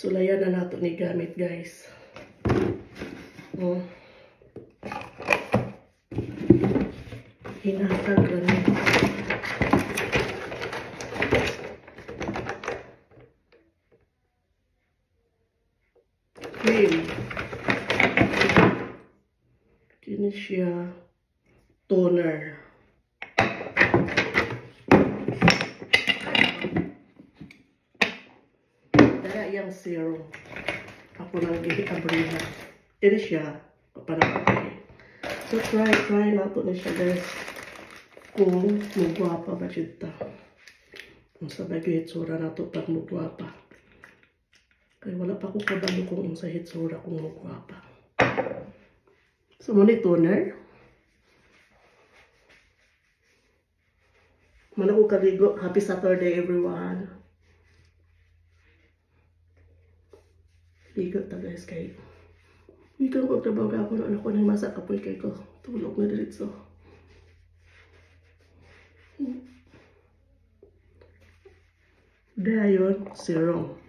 Sulayan na nato ni gamit, guys. Hinatag lang. Cream. Kini siya toner. Dara yang serum. Ako nang giabriha. Kini siya papanapatay. So try nato ni siya, guys. Kung mugwapa ba siya. Kung sa bagay hitsura nato pag mugwapa. Kaya wala pa akong kabalo kung sa hitsura kung mugwapa. So muna toner. Muna ko kaligo. Happy Saturday, everyone. Ligo ta, guys, kay ikaw ko trabaho ako na anak ko nang masa kapoy kay ko. Tulog na diretso. Dayon, serum.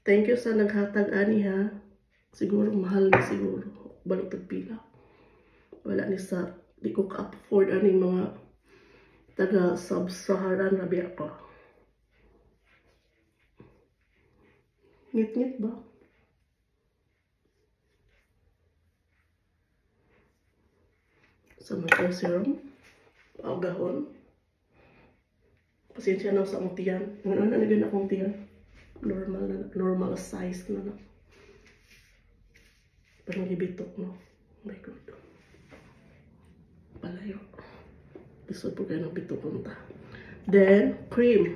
Thank you sa naghatag ani, ha. Siguro mahal na siguro. Balot pila. Wala ni sa di ko ka-afford ani mga taga sub-Saharan rabi ako. Ngit-ngit ba? Sa mga serum, agahon. Pasensya na sa akong tiyan. Ano na naging akong tiyan? Normal size na na. Parang gibitok, no? Oh my God. Palayo. Gusto po kayo ng bitok kunta. Then, cream.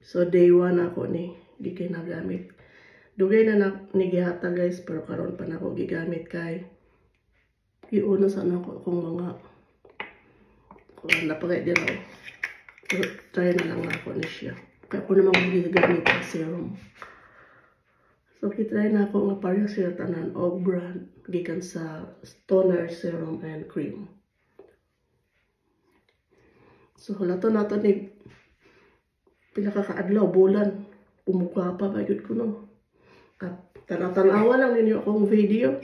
So, day 1 ako ni. Di kayo nagamit. Dugay na nigihata, guys. Pero karon pa na ako gigamit kay. Iuna sana ako kung mga napagay din ako. Pero try na lang ako ni siya. Kaya ako naman gigamit ang serum. So, kitry na ako nga parang siya tanan o brand. Gikan sa toner, serum, and cream. So, halato nato ni pila ka kaadlaw, bulan. Umukha pa ba yun ko, no? At tanawa lang ninyo akong video.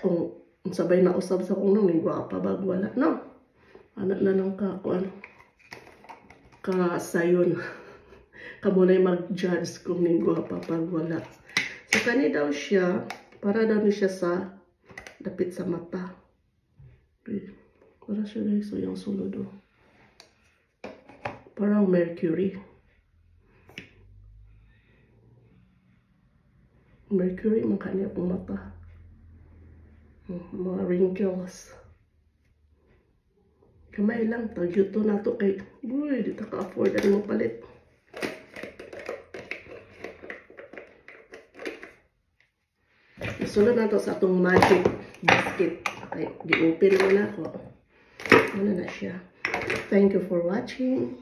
Kung sabay na usab sa kong nung gwapa ba, wala, no? Anak na lang ka, kasayon. Kamulay mag-judge kung ning gwapa pag wala. So, kani daw siya, para daw ni siya sa dapit sa mata. Okay. Para siya, guys, so yung sulod, oh. Parang mercury. Mercury, makanya pong mata. Mga wrinkles. Kamay lang, tag-yuto na to kay, uy, di ta ka-afford na mo palit. Isunod na to sa atong magic basket. Okay, di-open mo na ako. Ano na siya. Thank you for watching.